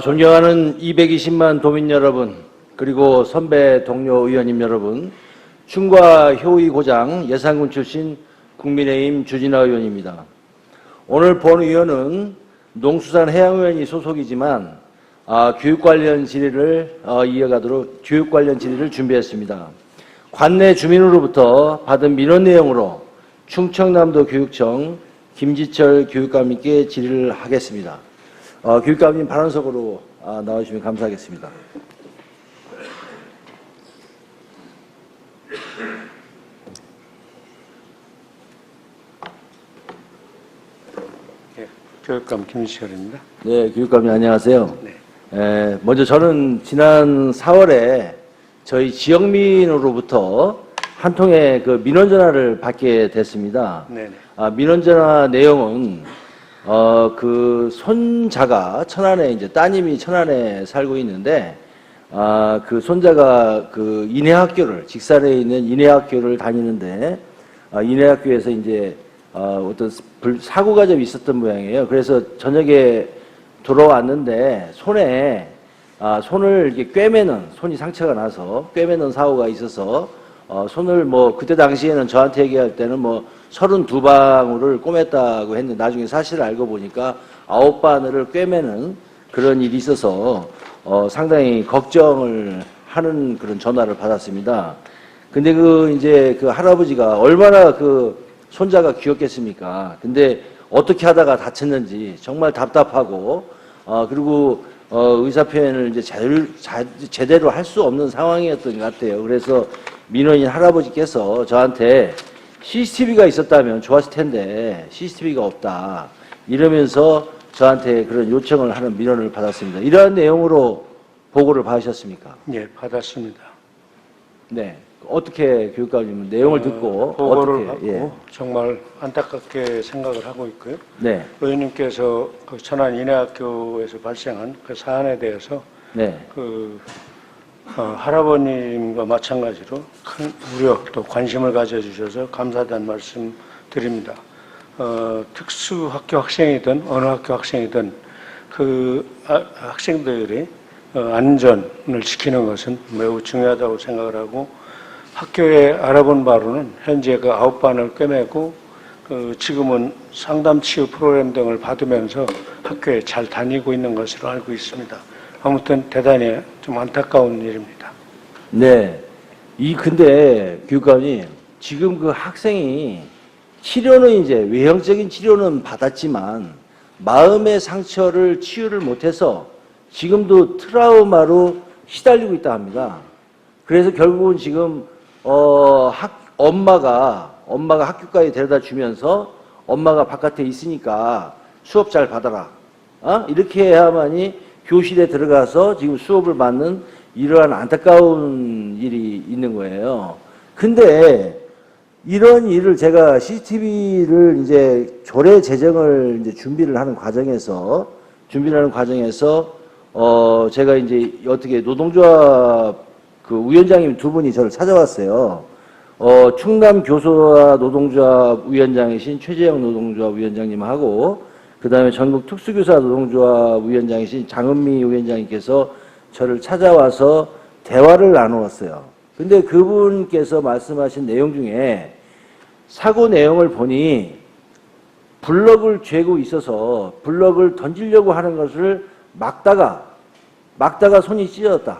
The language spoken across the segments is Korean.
존경하는 220만 도민 여러분, 그리고 선배 동료 의원님 여러분, 충과 효의 고장 예산군 출신 국민의힘 주진아 의원입니다. 오늘 본 의원은 농수산해양위원회 소속이지만 교육 관련 질의를 이어가도록 교육 관련 질의를 준비했습니다. 관내 주민으로부터 받은 민원 내용으로 충청남도 교육청 김지철 교육감님께 질의를 하겠습니다. 교육감님 발언석으로 나와주시면 감사하겠습니다. 네, 교육감 김지철입니다. 네, 교육감님 안녕하세요. 네. 먼저 저는 지난 4월에 저희 지역민으로부터 한 통의 그 민원 전화를 받게 됐습니다. 네네. 민원 전화 내용은 그 손자가 천안에 이제 따님이 천안에 살고 있는데 그 손자가 그 인해학교를 직산에 있는 인해학교를 다니는데 인해학교에서 이제 어떤 사고가 좀 있었던 모양이에요. 그래서 저녁에 돌아왔는데 손에 손을 이렇게 꿰매는 손이 상처가 나서 꿰매는 사고가 있어서 손을 뭐 그때 당시에는 저한테 얘기할 때는 뭐 32방울을 꿰맸다고 했는데 나중에 사실을 알고 보니까 9바늘을 꿰매는 그런 일이 있어서 상당히 걱정을 하는 그런 전화를 받았습니다. 근데 이제 그 할아버지가 얼마나 그 손자가 귀엽겠습니까? 근데 어떻게 하다가 다쳤는지 정말 답답하고 그리고 의사 표현을 이제 제대로 할 수 없는 상황이었던 것 같아요. 그래서 민원인 할아버지께서 저한테 CCTV가 있었다면 좋았을 텐데 CCTV가 없다 이러면서 저한테 그런 요청을 하는 민원을 받았습니다. 이러한 내용으로 보고를 받으셨습니까? 네, 받았습니다. 네, 어떻게 교육감님은 내용을 듣고 보고를 어떻게, 받고 정말 안타깝게 생각을 하고 있고요. 네, 의원님께서 그 천안 인해학교에서 발생한 그 사안에 대해서 네, 할아버님과 마찬가지로 큰 우려 또 관심을 가져주셔서 감사하다는 말씀 드립니다. 특수학교 학생이든 어느 학교 학생이든 그 학생들의 안전을 지키는 것은 매우 중요하다고 생각을 하고 학교에 알아본 바로는 현재 그 9반을 꿰매고 지금은 상담 치유 프로그램 등을 받으면서 학교에 잘 다니고 있는 것으로 알고 있습니다. 아무튼 대단히 좀 안타까운 일입니다. 네. 근데 교육감님 지금 그 학생이 치료는 이제 외형적인 치료는 받았지만 마음의 상처를 치유를 못해서 지금도 트라우마로 시달리고 있다 합니다. 그래서 결국은 지금 엄마가 학교까지 데려다 주면서 엄마가 바깥에 있으니까 수업 잘 받아라. 이렇게 해야만이 교실에 들어가서 지금 수업을 받는 이러한 안타까운 일이 있는 거예요. 근데 이런 일을 제가 CCTV를 이제 조례 제정을 이제 준비를 하는 과정에서 제가 이제 어떻게 노동조합 그 위원장님 두 분이 저를 찾아왔어요. 충남 교수와 노동조합 위원장이신 최재형 노동조합 위원장님하고 그다음에 전국 특수교사 노동조합 위원장이신 장은미 위원장님께서 저를 찾아와서 대화를 나누었어요. 근데 그분께서 말씀하신 내용 중에 사고 내용을 보니 블럭을 쥐고 있어서 블럭을 던지려고 하는 것을 막다가 손이 찢어졌다.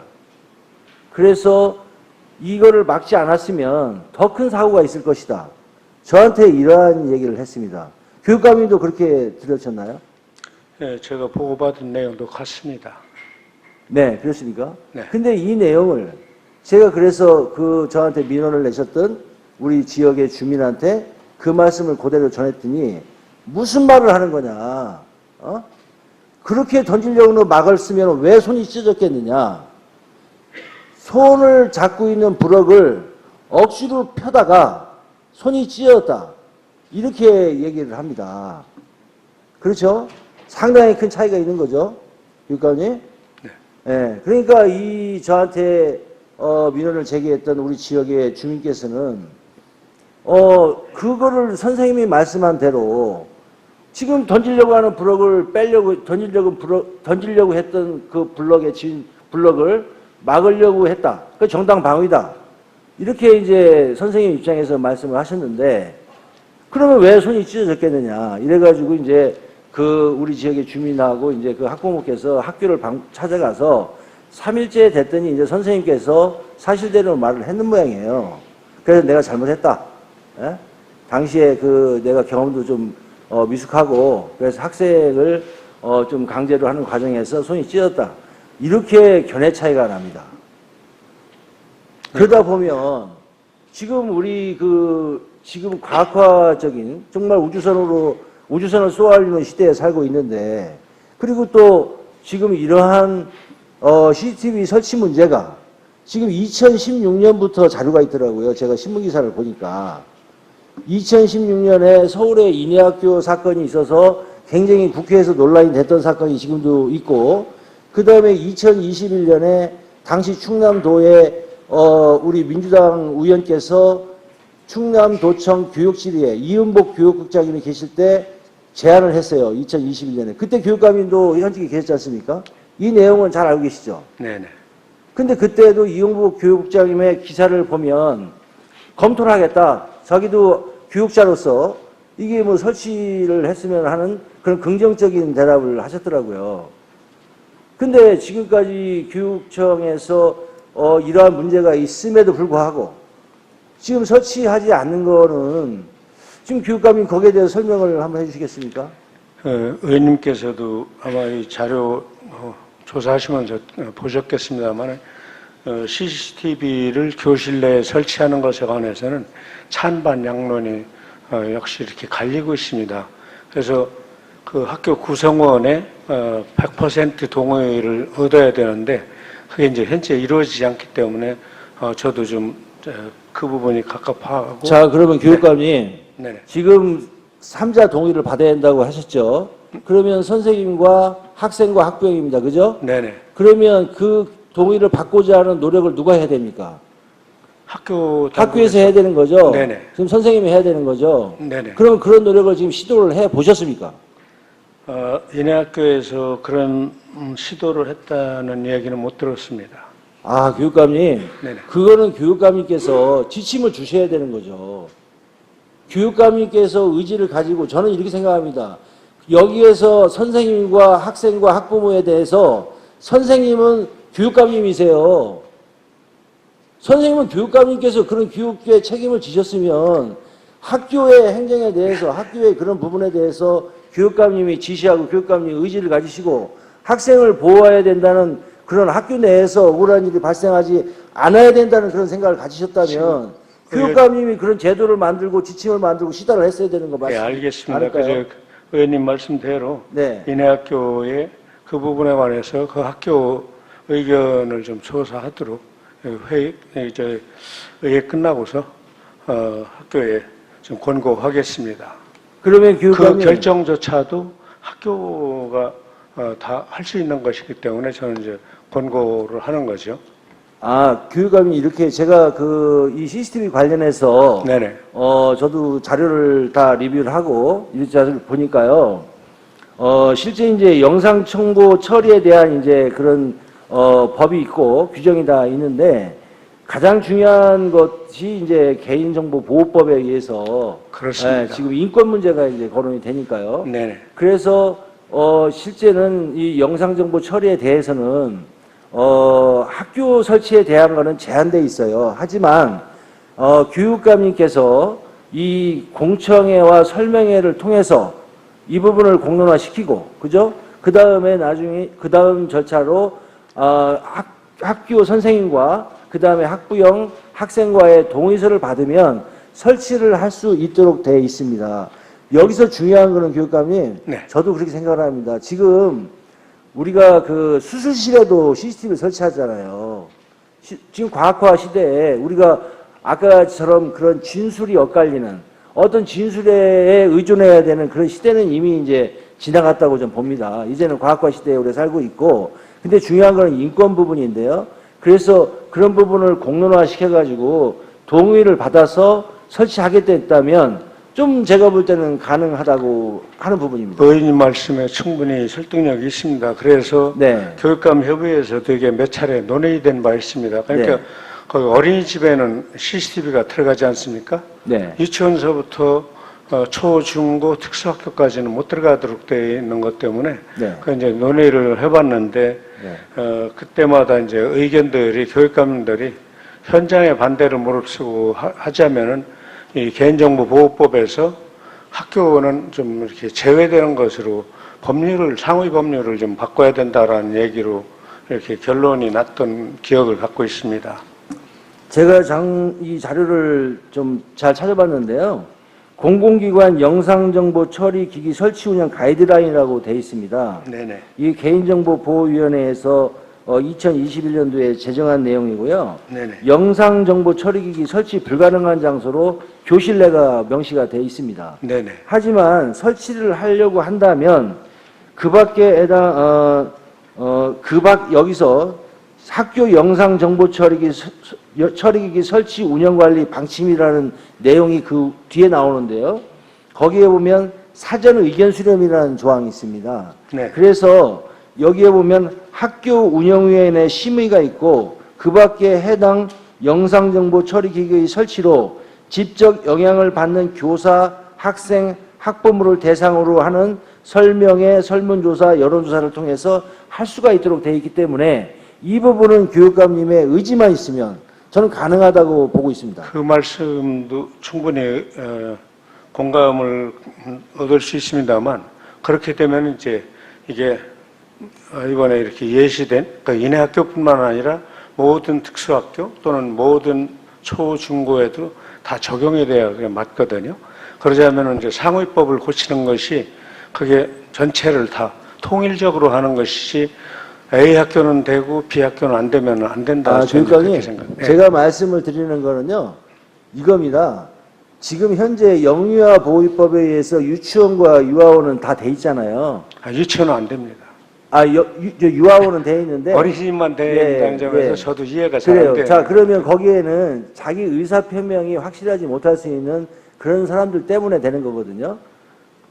그래서 이거를 막지 않았으면 더 큰 사고가 있을 것이다. 저한테 이러한 얘기를 했습니다. 교육감님도 그렇게 들으셨나요? 네, 제가 보고받은 내용도 같습니다. 네, 그렇습니까? 네. 근데 이 내용을 제가 그래서 저한테 민원을 내셨던 우리 지역의 주민한테 그 말씀을 그대로 전했더니 무슨 말을 하는 거냐? 그렇게 던지려고 막을 쓰면 왜 손이 찢어졌겠느냐? 손을 잡고 있는 블럭을 억지로 펴다가 손이 찢어졌다. 이렇게 얘기를 합니다. 그렇죠? 상당히 큰 차이가 있는 거죠. 교육감님? 네. 네. 그러니까 저한테 민원을 제기했던 우리 지역의 주민께서는 그거를 선생님이 말씀한 대로 지금 던지려고 하는 블럭을 던지려고 했던 그 블럭의 블럭을 막으려고 했다. 그 정당 방위다. 이렇게 이제 선생님 입장에서 말씀을 하셨는데, 그러면 왜 손이 찢어졌겠느냐. 이래가지고 이제 그 우리 지역의 주민하고 이제 그 학부모께서 학교를 찾아가서 3일째 됐더니 이제 선생님께서 사실대로 말을 했는 모양이에요. 그래서 내가 잘못했다. 예? 당시에 그 내가 경험도 좀 미숙하고 그래서 학생을 좀 강제로 하는 과정에서 손이 찢어졌다. 이렇게 견해 차이가 납니다. 그러다 보면 지금 우리 지금 과학화적인 정말 우주선을 쏘아올리는 시대에 살고 있는데, 그리고 또 지금 이러한 CCTV 설치 문제가 지금 2016년부터 자료가 있더라고요. 제가 신문기사를 보니까 2016년에 서울의 인해학교 사건이 있어서 굉장히 국회에서 논란이 됐던 사건이 지금도 있고, 그 다음에 2021년에 당시 충남도에 우리 민주당 의원께서 충남도청 교육질의에 이은복 교육국장님이 계실 때 제안을 했어요. 2021년에. 그때 교육감님도 현직에 계셨지 않습니까? 이 내용은 잘 알고 계시죠? 네네. 근데 그때도 이은복 교육국장님의 기사를 보면 검토를 하겠다. 자기도 교육자로서 이게 뭐 설치를 했으면 하는 그런 긍정적인 대답을 하셨더라고요. 근데 지금까지 교육청에서 이러한 문제가 있음에도 불구하고 지금 설치하지 않는 거는 지금 교육감님 거기에 대해서 설명을 한번 해주시겠습니까? 의원님께서도 아마 이 자료 조사하시면서 보셨겠습니다만 CCTV를 교실 내에 설치하는 것에 관해서는 찬반 양론이 역시 이렇게 갈리고 있습니다. 그래서 그 학교 구성원의 100% 동의를 얻어야 되는데 그게 이제 현재 이루어지지 않기 때문에 저도 좀 그 부분이 갑갑하고. 자, 그러면 교육감님, 네. 지금 3자 동의를 받아야 한다고 하셨죠? 그러면 선생님과 학생과 학부형입니다. 그죠? 네네. 그러면 그 동의를 받고자 하는 노력을 누가 해야 됩니까? 학교에서 해야 되는 거죠? 네네. 지금 선생님이 해야 되는 거죠? 네네. 그럼 그런 노력을 지금 시도를 해 보셨습니까? 인해학교에서 그런 시도를 했다는 이야기는 못 들었습니다. 아, 교육감님. 네네. 그거는 교육감님께서 지침을 주셔야 되는 거죠. 교육감님께서 의지를 가지고, 저는 이렇게 생각합니다. 여기에서 선생님과 학생과 학부모에 대해서 선생님은 교육감님이세요. 선생님은 교육감님께서 그런 교육에 책임을 지셨으면 학교의 행정에 대해서, 학교의 그런 부분에 대해서 교육감님이 지시하고 교육감님이 의지를 가지시고 학생을 보호해야 된다는 그런 학교 내에서 억울한 일이 발생하지 않아야 된다는 그런 생각을 가지셨다면 교육감님이 그런 제도를 만들고 지침을 만들고 시달을 했어야 되는 거 맞습니까? 네, 알겠습니다. 그래서 의원님 말씀대로 네. 인해학교의 그 부분에 관해서 그 학교 의견을 좀 조사하도록 의회 끝나고서 학교에 좀 권고하겠습니다. 그러면 교육감님, 그 결정조차도 학교가 다 할 수 있는 것이기 때문에 저는 이제 권고를 하는 거죠. 아, 교육감이 이렇게 제가 이 CCTV 관련해서 네네. 저도 자료를 다 리뷰를 하고 이 자료를 보니까요. 실제 이제 영상 첨부 처리에 대한 이제 그런 법이 있고 규정이 다 있는데 가장 중요한 것이 이제 개인정보보호법에 의해서 그렇습니다. 지금 인권 문제가 이제 거론이 되니까요. 네네. 그래서 실제는 이 영상정보 처리에 대해서는 학교 설치에 대한 거는 제한돼 있어요. 하지만 교육감님께서 이 공청회와 설명회를 통해서 이 부분을 공론화시키고, 그죠? 그 다음에 나중에 그 다음 절차로 학교 선생님과 그 다음에 학부형 학생과의 동의서를 받으면 설치를 할 수 있도록 되어 있습니다. 여기서 중요한 거는 교육감님, 네. 저도 그렇게 생각을 합니다. 지금 우리가 그 수술실에도 CCTV를 설치하잖아요. 지금 과학화 시대에 우리가 아까처럼 그런 진술이 엇갈리는 어떤 진술에 의존해야 되는 그런 시대는 이미 이제 지나갔다고 좀 봅니다. 이제는 과학화 시대에 우리가 살고 있고, 근데 중요한 거는 인권 부분인데요. 그래서 그런 부분을 공론화 시켜가지고 동의를 받아서 설치하게 됐다면 좀 제가 볼 때는 가능하다고 하는 부분입니다. 의원님 말씀에 충분히 설득력이 있습니다. 그래서 네. 교육감 협의회에서도 이게 몇 차례 논의된 바 있습니다. 그러니까 네. 거기 어린이집에는 CCTV가 들어가지 않습니까? 네. 유치원서부터 초, 중, 고 특수학교까지는 못 들어가도록 되어 있는 것 때문에 네. 그 이제 논의를 해봤는데 네. 그때마다 이제 의견들이 교육감들이 현장의 반대를 무릅쓰고 하자면은 이 개인정보보호법에서 학교는 좀 이렇게 제외되는 것으로 법률을 상위 법률을 좀 바꿔야 된다라는 얘기로 이렇게 결론이 났던 기억을 갖고 있습니다. 제가 이 자료를 좀 잘 찾아봤는데요. 공공기관 영상정보 처리 기기 설치 운영 가이드라인이라고 되어 있습니다. 네네. 이 개인정보보호위원회에서 2021년도에 제정한 내용이고요. 네네. 영상정보 처리기기 설치 불가능한 장소로 교실 내가 명시가 되어 있습니다. 네네. 하지만 설치를 하려고 한다면 그 밖에 해당 여기서 학교 영상 정보 처리기기 설치 운영 관리 방침이라는 내용이 그 뒤에 나오는데요. 거기에 보면 사전 의견 수렴이라는 조항이 있습니다. 네. 그래서 여기에 보면 학교 운영위원회 심의가 있고 그 밖에 해당 영상 정보 처리기기의 설치로 직접 영향을 받는 교사, 학생, 학부모를 대상으로 하는 설명회, 설문조사, 여론조사를 통해서 할 수가 있도록 되어 있기 때문에 이 부분은 교육감님의 의지만 있으면 저는 가능하다고 보고 있습니다. 그 말씀도 충분히 공감을 얻을 수 있습니다만 그렇게 되면 이제 이게 이번에 이렇게 예시된 그러니까 인해학교뿐만 아니라 모든 특수학교 또는 모든 초, 중고에도 다 적용이 돼야 맞거든요. 그러자면 이제 상위법을 고치는 것이 그게 전체를 다 통일적으로 하는 것이 A 학교는 되고 B 학교는 안 되면 안 된다. 교육감님, 생각해요. 제가 말씀을 드리는 거는요, 이겁니다. 지금 현재 영유아 보호법에 의해서 유치원과 유아원은 다 돼 있잖아요. 유치원은 안 됩니다. 유아원은 돼 있는데 어린이집만 된다는 점에서 저도 이해가 잘 안 그래요. 돼요. 자, 그러면 거기에는 자기 의사 표명이 확실하지 못할 수 있는 그런 사람들 때문에 되는 거거든요.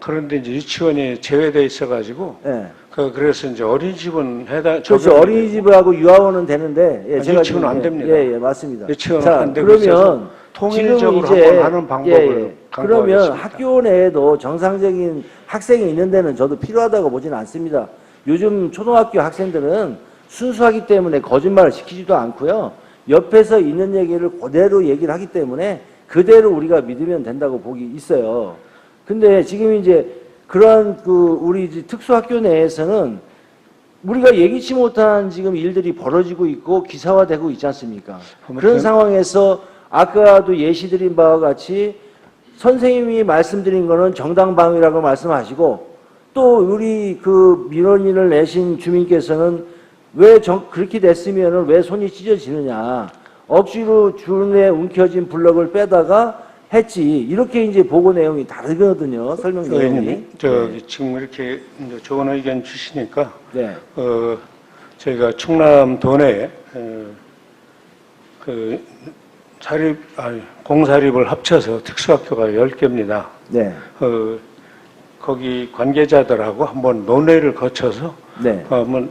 그런데 이제 유치원이 제외돼 있어가지고 예. 그래서 이제 어린이집은 그렇죠. 어린이집하고 유아원은 되는데 유치원은 지금, 안 됩니다. 예, 맞습니다. 유치원은 자, 안 되고 그러면 있어서 통일적으로 지금 이제 한번 하는 방법을 그러면 강구하겠습니다. 학교 내에도 정상적인 학생이 있는 데는 저도 필요하다고 보지는 않습니다. 요즘 초등학교 학생들은 순수하기 때문에 거짓말을 시키지도 않고요. 옆에서 있는 얘기를 그대로 얘기를 하기 때문에 그대로 우리가 믿으면 된다고 보기 있어요. 근데 지금 이제 그러한 우리 특수학교 내에서는 우리가 예기치 못한 지금 일들이 벌어지고 있고 기사화되고 있지 않습니까? 그런 상황에서 아까도 예시드린 바와 같이 선생님이 말씀드린 거는 정당방위라고 말씀하시고 또 우리 민원인을 내신 주민께서는 왜 그렇게 됐으면은 왜 손이 찢어지느냐. 억지로 줄에 움켜진 블럭을 빼다가 했지. 이렇게 이제 보고 내용이 다르거든요. 설명 내용이. 지금 이렇게 이제 좋은 의견 주시니까, 네. 저희가 충남 도내에, 공사립을 합쳐서 특수학교가 10개입니다. 네. 거기 관계자들하고 한번 논의를 거쳐서, 네. 한번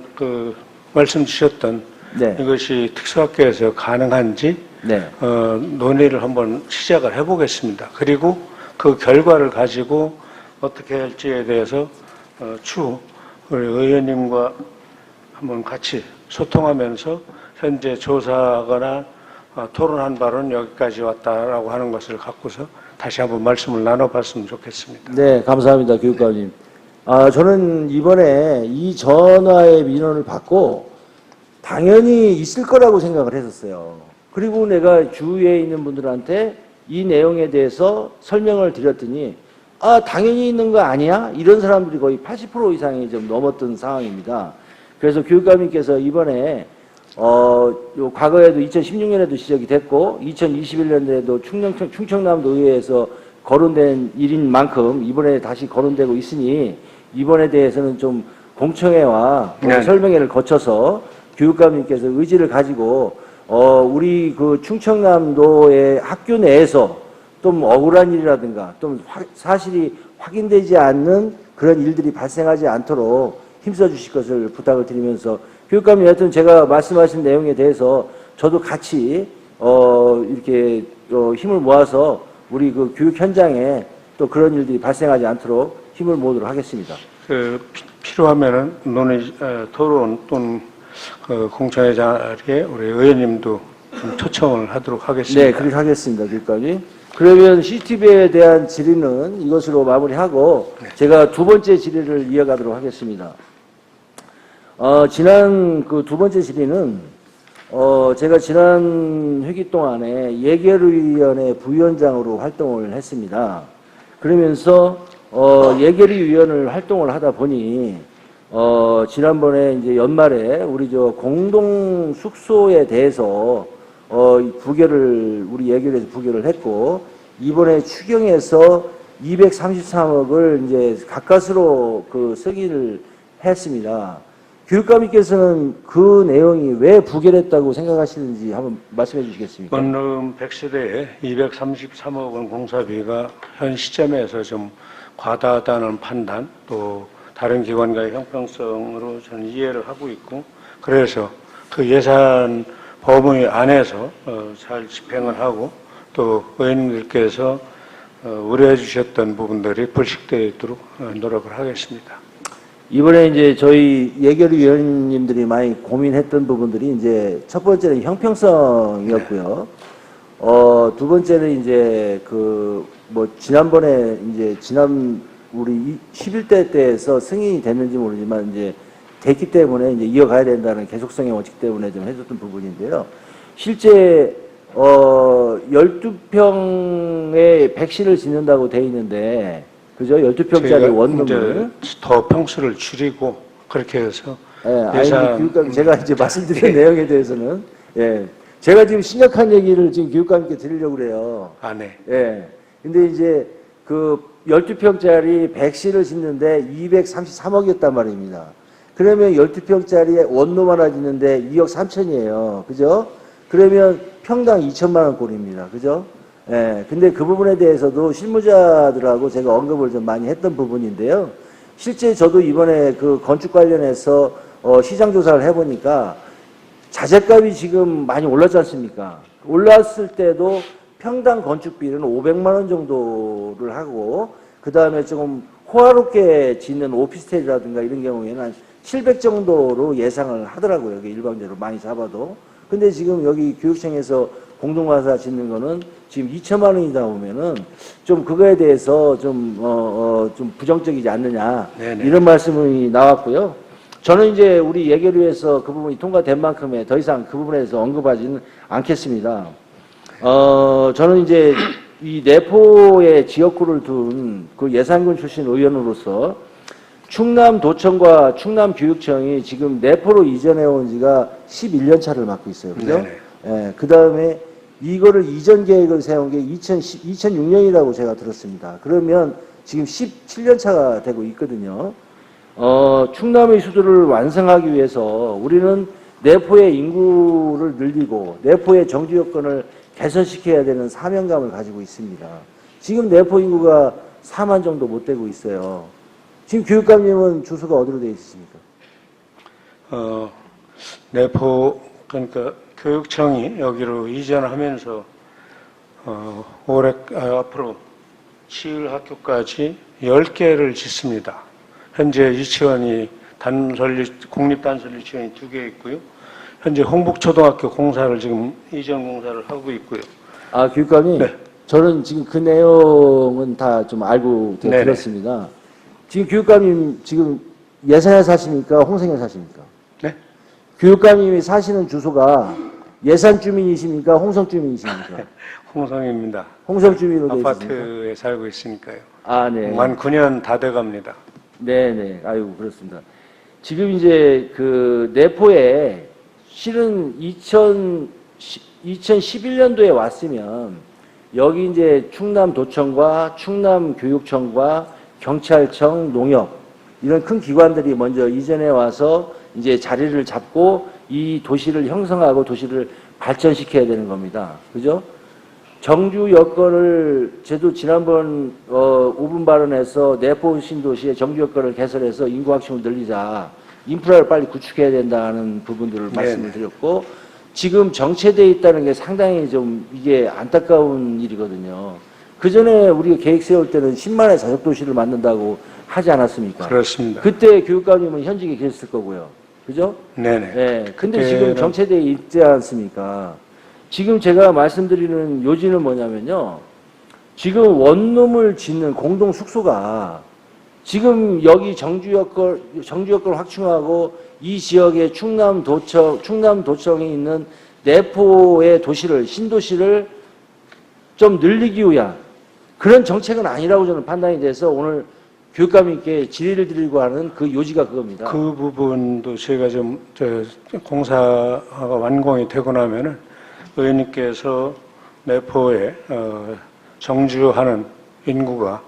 말씀 주셨던 네. 이것이 특수학교에서 가능한지, 네. 논의를 한번 시작을 해보겠습니다. 그리고 그 결과를 가지고 어떻게 할지에 대해서 추후 우리 의원님과 한번 같이 소통하면서 현재 조사하거나 토론한 바로는 여기까지 왔다라고 하는 것을 갖고서 다시 한번 말씀을 나눠봤으면 좋겠습니다. 네, 감사합니다, 교육감님. 저는 이번에 이 전화의 민원을 받고 당연히 있을 거라고 생각을 했었어요. 그리고 내가 주위에 있는 분들한테 이 내용에 대해서 설명을 드렸더니 당연히 있는 거 아니야? 이런 사람들이 거의 80% 이상이 좀 넘었던 상황입니다. 그래서 교육감님께서 이번에 과거에도 2016년에도 지적이 됐고 2021년에도 충청남도 의회에서 거론된 일인 만큼 이번에 다시 거론되고 있으니 이번에 대해서는 좀 공청회와 설명회를 거쳐서 교육감님께서 의지를 가지고 우리 충청남도의 학교 내에서 좀 억울한 일이라든가 좀 사실이 확인되지 않는 그런 일들이 발생하지 않도록 힘써 주실 것을 부탁을 드리면서 교육감님 하여튼 제가 말씀하신 내용에 대해서 저도 같이 이렇게 힘을 모아서 우리 그 교육 현장에 또 그런 일들이 발생하지 않도록 힘을 모으도록 하겠습니다. 필요하면은 토론 또는 공청회 자리에 우리 의원님도 좀 초청을 하도록 하겠습니다. 네, 그렇게 하겠습니다, 교육감님. 그러면 CCTV에 대한 질의는 이것으로 마무리하고 제가 두 번째 질의를 이어가도록 하겠습니다. 지난 그 두 번째 질의는 제가 지난 회기 동안에 예결위원회 부위원장으로 활동을 했습니다. 그러면서 예결위원을 활동을 하다 보니 지난번에 이제 연말에 우리 저 공동 숙소에 대해서 우리 예결에서 부결을 했고, 이번에 추경에서 233억을 이제 가까스로 쓰기를 했습니다. 교육감님께서는 그 내용이 왜 부결했다고 생각하시는지 한번 말씀해 주시겠습니까? 원룸 100세대에 233억 원 공사비가 현 시점에서 좀 과다하다는 판단, 또 다른 기관과의 형평성으로 저는 이해를 하고 있고, 그래서 그 예산 범위 안에서 잘 집행을 하고, 또 의원님들께서 우려해 주셨던 부분들이 불식되도록 노력을 하겠습니다. 이번에 이제 저희 예결위원님들이 많이 고민했던 부분들이 이제 첫 번째는 형평성이었고요. 두 번째는 이제 지난번에 이제 우리 11대 때에서 승인이 됐는지 모르지만 이제 됐기 때문에 이제 이어가야 된다는 계속성의 원칙 때문에 좀 해줬던 부분인데요. 실제 12평의 백신을 짓는다고 돼 있는데, 그죠? 12평짜리 원룸을 더 평수를 줄이고 그렇게 해서 교육감 제가 이제 말씀드린 내용에 대해서는 제가 지금 심각한 얘기를 지금 교육감님께 드리려고 그래요. 네. 근데 이제 그 12평짜리 백신을 짓는데 233억이었단 말입니다. 그러면 12평짜리 원룸 하나 짓는데 2억 3천이에요. 그죠? 그러면 평당 2천만 원 꼴입니다. 그죠? 근데 그 부분에 대해서도 실무자들하고 제가 언급을 좀 많이 했던 부분인데요. 실제 저도 이번에 그 건축 관련해서 시장 조사를 해보니까 자재값이 지금 많이 올랐지 않습니까? 올랐을 때도 평당 건축비는 500만 원 정도를 하고, 그 다음에 조금 호화롭게 짓는 오피스텔이라든가 이런 경우에는 한 700 정도로 예상을 하더라고요. 일반적으로 많이 잡아도. 근데 지금 여기 교육청에서 공동과사 짓는 거는 지금 2천만 원이다 보면은 좀 그거에 대해서 좀 부정적이지 않느냐. 네네. 이런 말씀이 나왔고요. 저는 이제 우리 예결위에서 그 부분이 통과된 만큼에 더 이상 그 부분에 대해서 언급하지는 않겠습니다. 저는 이제 이 내포에 지역구를 둔 그 예산군 출신 의원으로서 충남도청과 충남교육청이 지금 내포로 이전해 온 지가 11년 차를 맡고 있어요. 그죠? 그 다음에 이거를 이전 계획을 세운 게 2006년이라고 제가 들었습니다. 그러면 지금 17년 차가 되고 있거든요. 충남의 수도를 완성하기 위해서 우리는 내포의 인구를 늘리고 내포의 정주 여건을 개선시켜야 되는 사명감을 가지고 있습니다. 지금 내포 인구가 4만 정도 못 되고 있어요. 지금 교육감님은 주소가 어디로 되어 있으십니까? 내포, 그러니까 교육청이 여기로 이전하면서 앞으로 치을 학교까지 10개를 짓습니다. 현재 유치원이 공립단설 유치원이 2개 있고요. 현재 홍북초등학교 공사를 지금 이전 공사를 하고 있고요. 교육감님, 네. 저는 지금 그 내용은 다 좀 알고 들었습니다. 지금 교육감님 지금 예산에 사십니까? 홍성에 사십니까? 네? 교육감님이 사시는 주소가 예산 주민이십니까? 홍성 주민이십니까? 홍성입니다. 홍성 주민으로 되어 있습니까? 아파트에 살고 있으니까요. 네. 만 9년 다 돼갑니다. 네네. 아이고, 그렇습니다. 지금 이제 그 내포에 실은 2011년도에 왔으면 여기 이제 충남도청과 충남교육청과 경찰청, 농협 이런 큰 기관들이 먼저 이전해 와서 이제 자리를 잡고 이 도시를 형성하고 도시를 발전시켜야 되는 겁니다. 그죠? 정주 여건을 저도 지난번 5분 발언에서 내포 신도시의 정주 여건을 개설해서 인구 확충을 늘리자, 인프라를 빨리 구축해야 된다는 부분들을 말씀을 드렸고, 지금 정체되어 있다는 게 상당히 좀 이게 안타까운 일이거든요. 그 전에 우리가 계획 세울 때는 10만의 자족 도시를 만든다고 하지 않았습니까? 그렇습니다. 그때 교육감님은 현직에 계셨을 거고요. 그죠? 네네. 네. 근데 지금 정체되어 있지 않습니까? 지금 제가 말씀드리는 요지는 뭐냐면요. 지금 원룸을 짓는 공동 숙소가 지금 여기 정주역을 확충하고 이 지역의 충남도청에 있는 내포의 도시를, 신도시를 좀 늘리기 위한 그런 정책은 아니라고 저는 판단이 돼서 오늘 교육감님께 질의를 드리고 하는 그 요지가 그겁니다. 그 부분도 저희가 좀 공사가 완공이 되고 나면은 의원님께서 내포에 정주하는 인구가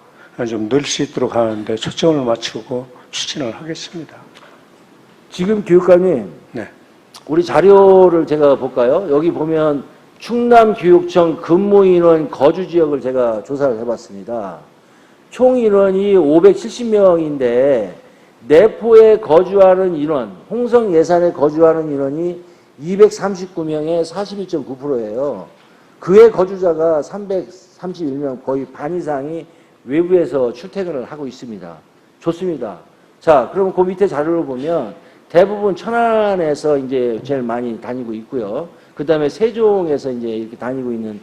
좀 늘 수 있도록 하는데 초점을 맞추고 추진을 하겠습니다. 지금 교육감님, 네. 우리 자료를 제가 볼까요? 여기 보면 충남교육청 근무인원 거주지역을 제가 조사를 해봤습니다. 총 인원이 570명인데 내포에 거주하는 인원, 홍성 예산에 거주하는 인원이 239명의 41.9%예요. 그의 거주자가 331명, 거의 반 이상이 외부에서 출퇴근을 하고 있습니다. 좋습니다. 자, 그럼 그 밑에 자료를 보면 대부분 천안에서 이제 제일 많이 다니고 있고요. 그 다음에 세종에서 이제 이렇게 다니고 있는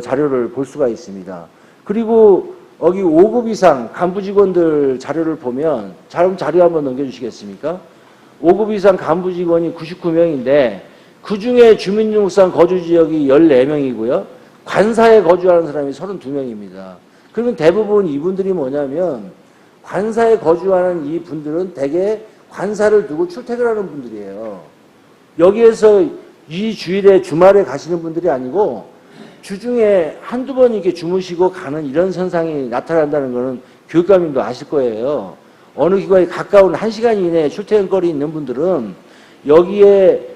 자료를 볼 수가 있습니다. 그리고 여기 5급 이상 간부 직원들 자료를 보면, 자료 한번 넘겨주시겠습니까? 5급 이상 간부 직원이 99명인데 그 중에 주민등록상 거주 지역이 14명이고요. 관사에 거주하는 사람이 32명입니다. 그러면 대부분 이분들이 뭐냐면 관사에 거주하는 이 분들은 대개 관사를 두고 출퇴근하는 분들이에요. 여기에서 이 주일에 주말에 가시는 분들이 아니고 주중에 한두 번 이렇게 주무시고 가는 이런 현상이 나타난다는 것은 교육감님도 아실 거예요. 어느 기관에 가까운 1시간 이내에 출퇴근거리 있는 분들은 여기에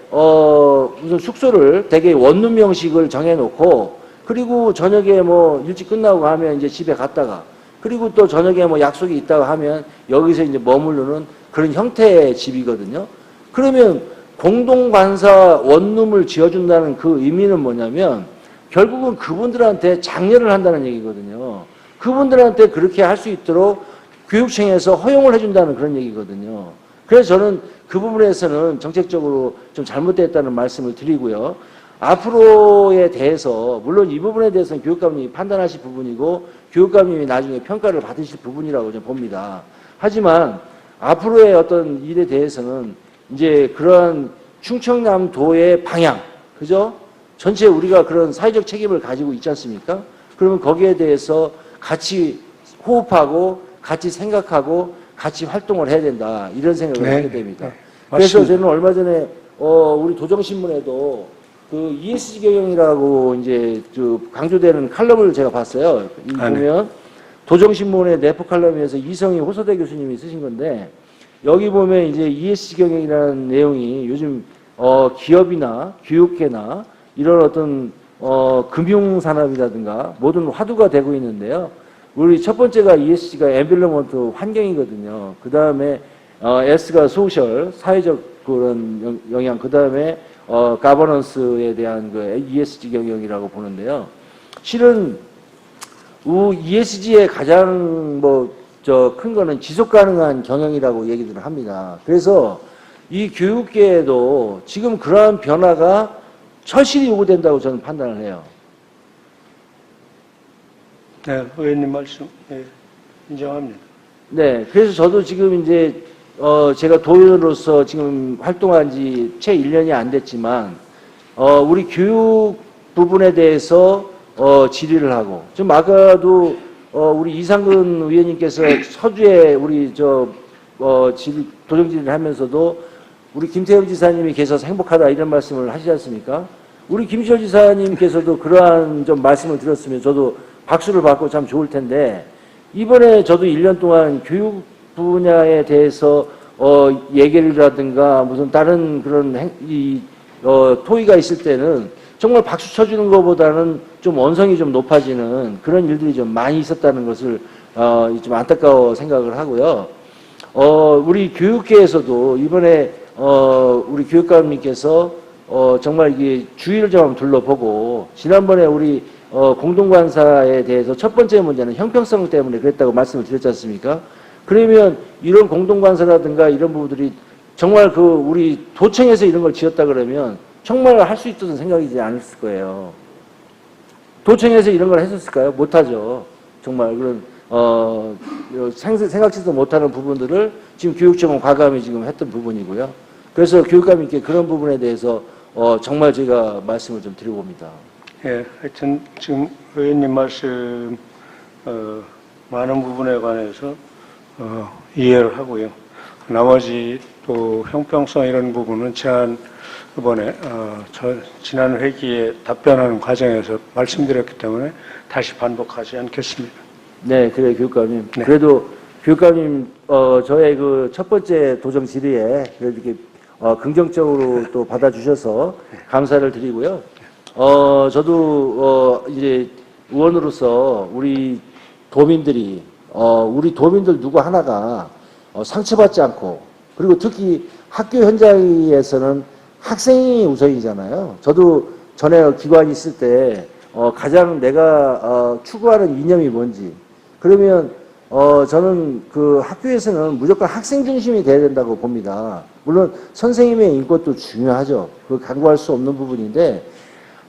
무슨 숙소를 되게 원룸 형식을 정해놓고, 그리고 저녁에 뭐 일찍 끝나고 하면 이제 집에 갔다가, 그리고 또 저녁에 뭐 약속이 있다고 하면 여기서 이제 머무르는 그런 형태의 집이거든요. 그러면 공동관사 원룸을 지어준다는 그 의미는 뭐냐면 결국은 그분들한테 장려를 한다는 얘기거든요. 그분들한테 그렇게 할 수 있도록 교육청에서 허용을 해준다는 그런 얘기거든요. 그래서 저는 그 부분에서는 정책적으로 좀 잘못됐다는 말씀을 드리고요. 앞으로에 대해서, 물론 이 부분에 대해서는 교육감님이 판단하실 부분이고 교육감님이 나중에 평가를 받으실 부분이라고 저는 봅니다. 하지만 앞으로의 어떤 일에 대해서는 이제 그런 충청남도의 방향, 그죠? 전체 우리가 그런 사회적 책임을 가지고 있지 않습니까? 그러면 거기에 대해서 같이 호흡하고 같이 생각하고 같이 활동을 해야 된다, 이런 생각을 하게 됩니다. 그래서 저는 얼마 전에 우리 도정신문에도 그 ESG 경영이라고 이제 강조되는 칼럼을 제가 봤어요. 보면 도정신문의 내포 칼럼에서 이성희 호서대 교수님이 쓰신 건데, 여기 보면 이제 ESG 경영이라는 내용이 요즘 기업이나 교육계나 이런 어떤 금융산업이라든가 모든 화두가 되고 있는데요. 우리 첫 번째가 ESG가 엔빌런먼트 환경이거든요. 그 다음에 S가 소셜, 사회적 그런 영향, 그 다음에 가버넌스에 대한 그 ESG 경영이라고 보는데요. 실은 ESG의 가장 큰 거는 지속 가능한 경영이라고 얘기들을 합니다. 그래서 이 교육계에도 지금 그러한 변화가 철실히 요구된다고 저는 판단을 해요. 네, 의원님 말씀, 네, 인정합니다. 네, 그래서 저도 지금 이제 제가 도의원으로서 지금 활동한 지 채 1년이 안 됐지만 우리 교육 부분에 대해서 질의를 하고, 좀 아까도 우리 이상근 의원님께서 서주에 우리 도정질의를 하면서도 우리 김태형 지사님이 계셔서 행복하다 이런 말씀을 하시지 않습니까? 우리 김시열 지사님께서도 그러한 좀 말씀을 드렸으면 저도 박수를 받고 참 좋을 텐데, 이번에 저도 1년 동안 교육 분야에 대해서 얘기를라든가 무슨 다른 그런 토의가 있을 때는 정말 박수 쳐주는 것보다는 좀 원성이 좀 높아지는 그런 일들이 좀 많이 있었다는 것을 좀 안타까워 생각을 하고요. 우리 교육계에서도 이번에 우리 교육감님께서 정말 이게 주의를 좀 한번 둘러보고 지난번에 우리 공동관사에 대해서 첫 번째 문제는 형평성 때문에 그랬다고 말씀을 드렸지 않습니까? 그러면 이런 공동관사라든가 이런 부분들이 정말 우리 도청에서 이런 걸 지었다 그러면 정말 할 수 있다는 생각이지 않았을 거예요. 도청에서 이런 걸 했었을까요? 못하죠. 정말 그런 생각지도 못하는 부분들을 지금 교육청은 과감히 지금 했던 부분이고요. 그래서 교육감님께 그런 부분에 대해서 정말 제가 말씀을 좀 드려봅니다. 예, 하여튼 지금 의원님 말씀 많은 부분에 관해서 이해를 하고요. 나머지 또 형평성 이런 부분은 이번에 지난 회기에 답변하는 과정에서 말씀드렸기 때문에 다시 반복하지 않겠습니다. 네, 그래요, 교육감님. 네. 그래도 교육감님, 저의 그 첫 번째 도정 질의에 그래도 이렇게 긍정적으로 또 받아주셔서 감사를 드리고요. 저도 이제 의원으로서 우리 도민들 누구 하나가 상처받지 않고, 그리고 특히 학교 현장에서는 학생이 우선이잖아요. 저도 전에 기관이 있을 때 가장 내가 추구하는 이념이 뭔지, 그러면 저는 그 학교에서는 무조건 학생 중심이 돼야 된다고 봅니다. 물론 선생님의 인권도 중요하죠. 그 간과할 수 없는 부분인데,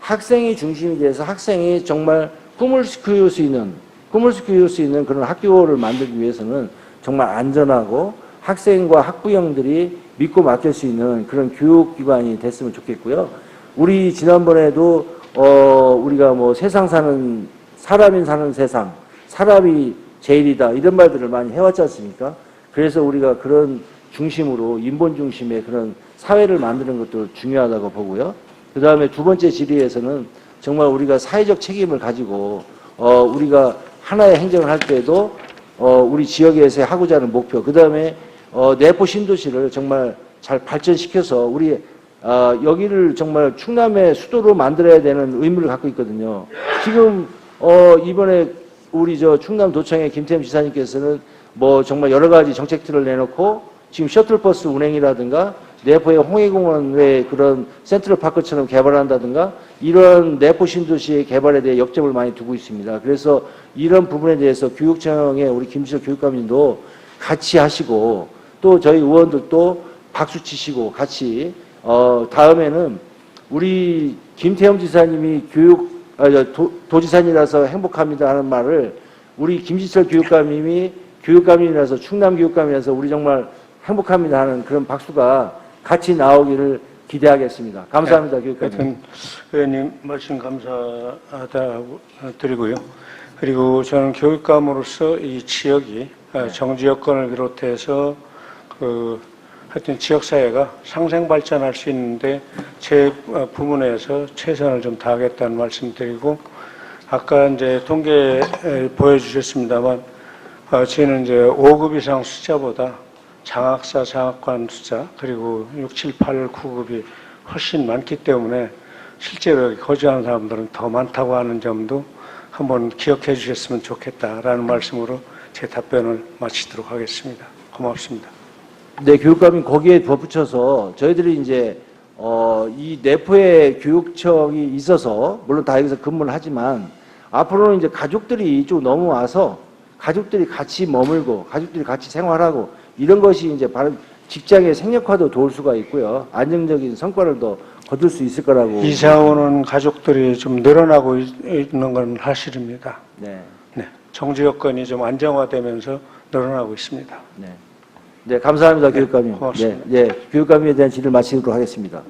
학생이 중심이 돼서 학생이 정말 꿈을 키울 수 있는 그런 학교를 만들기 위해서는 정말 안전하고 학생과 학부형들이 믿고 맡길 수 있는 그런 교육기관이 됐으면 좋겠고요. 우리 지난번에도 우리가 뭐 사람인 사는 세상, 사람이 제일이다 이런 말들을 많이 해왔지 않습니까? 그래서 우리가 그런 중심으로 인본 중심의 그런 사회를 만드는 것도 중요하다고 보고요. 그 다음에 두 번째 질의에서는 정말 우리가 사회적 책임을 가지고 우리가 하나의 행정을 할 때도 우리 지역에서 하고자 하는 목표, 그 다음에 내포 신도시를 정말 잘 발전시켜서 우리 여기를 정말 충남의 수도로 만들어야 되는 의무를 갖고 있거든요. 지금 이번에 우리 충남도청의 김태흠 지사님께서는 뭐 정말 여러 가지 정책들을 내놓고 지금 셔틀버스 운행이라든가 내포의 홍해공원의 그런 센트럴파크처럼 개발한다든가 이런 내포 신도시의 개발에 대해 역점을 많이 두고 있습니다. 그래서 이런 부분에 대해서 교육청의 우리 김지철 교육감님도 같이 하시고, 또 저희 의원들도 박수 치시고 같이 다음에는 우리 김태흠 지사님이 도지사님이라서 행복합니다 하는 말을 우리 김지철 교육감님이 교육감님이라서 충남 교육감이라서 우리 정말 행복합니다 하는 그런 박수가 같이 나오기를 기대하겠습니다. 감사합니다, 교육감님. 하여튼 의원님 말씀 감사하다고 드리고요. 그리고 저는 교육감으로서 이 지역이 정지 여건을 비롯해서 하여튼 지역사회가 상생 발전할 수 있는데 제 부문에서 최선을 좀 다하겠다는 말씀 드리고, 아까 이제 통계 보여주셨습니다만, 저희는 이제 5급 이상 숫자보다 장학사, 장학관 숫자, 그리고 6, 7, 8, 9급이 훨씬 많기 때문에 실제로 여기 거주하는 사람들은 더 많다고 하는 점도 한번 기억해 주셨으면 좋겠다라는 말씀으로 제 답변을 마치도록 하겠습니다. 고맙습니다. 네, 교육감이 거기에 덧붙여서 저희들이 이제 이 내포에 교육청이 있어서 물론 다 여기서 근무를 하지만 앞으로는 이제 가족들이 이쪽 넘어와서 가족들이 같이 머물고 가족들이 같이 생활하고 이런 것이 이제 바로 직장의 생력화도 도울 수가 있고요. 안정적인 성과를 더 거둘 수 있을 거라고. 이사 오는 가족들이 좀 늘어나고 있는 건 사실입니다. 네. 네. 정지 여건이 좀 안정화되면서 늘어나고 있습니다. 네. 네, 감사합니다, 교육감님. 고맙습니다. 네, 교육감에 대한 질의를 마치도록 하겠습니다.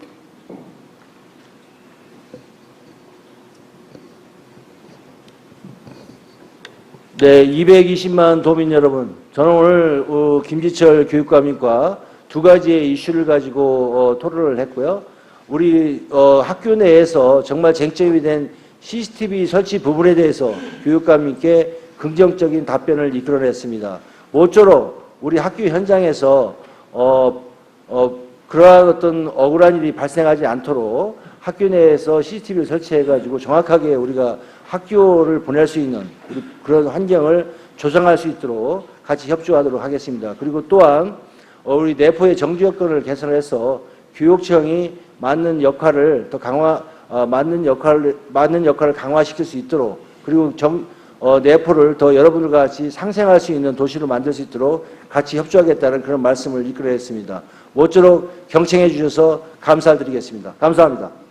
네, 220만 도민 여러분, 저는 오늘 김지철 교육감님과 두 가지의 이슈를 가지고 토론을 했고요. 우리 학교 내에서 정말 쟁점이 된 CCTV 설치 부분에 대해서 교육감님께 긍정적인 답변을 이끌어냈습니다. 모쪼록 우리 학교 현장에서 그러한 어떤 억울한 일이 발생하지 않도록 학교 내에서 CCTV를 설치해가지고 정확하게 우리가 학교를 보낼 수 있는 그런 환경을 조성할 수 있도록 같이 협조하도록 하겠습니다. 그리고 또한 우리 내포의 정지 여건을 개선해서 교육청이 맞는 역할을 더 맞는 역할을 강화시킬 수 있도록, 그리고 내포를 더 여러분들과 같이 상생할 수 있는 도시로 만들 수 있도록 같이 협조하겠다는 그런 말씀을 이끌어 했습니다. 모쪼록 경청해 주셔서 감사드리겠습니다. 감사합니다.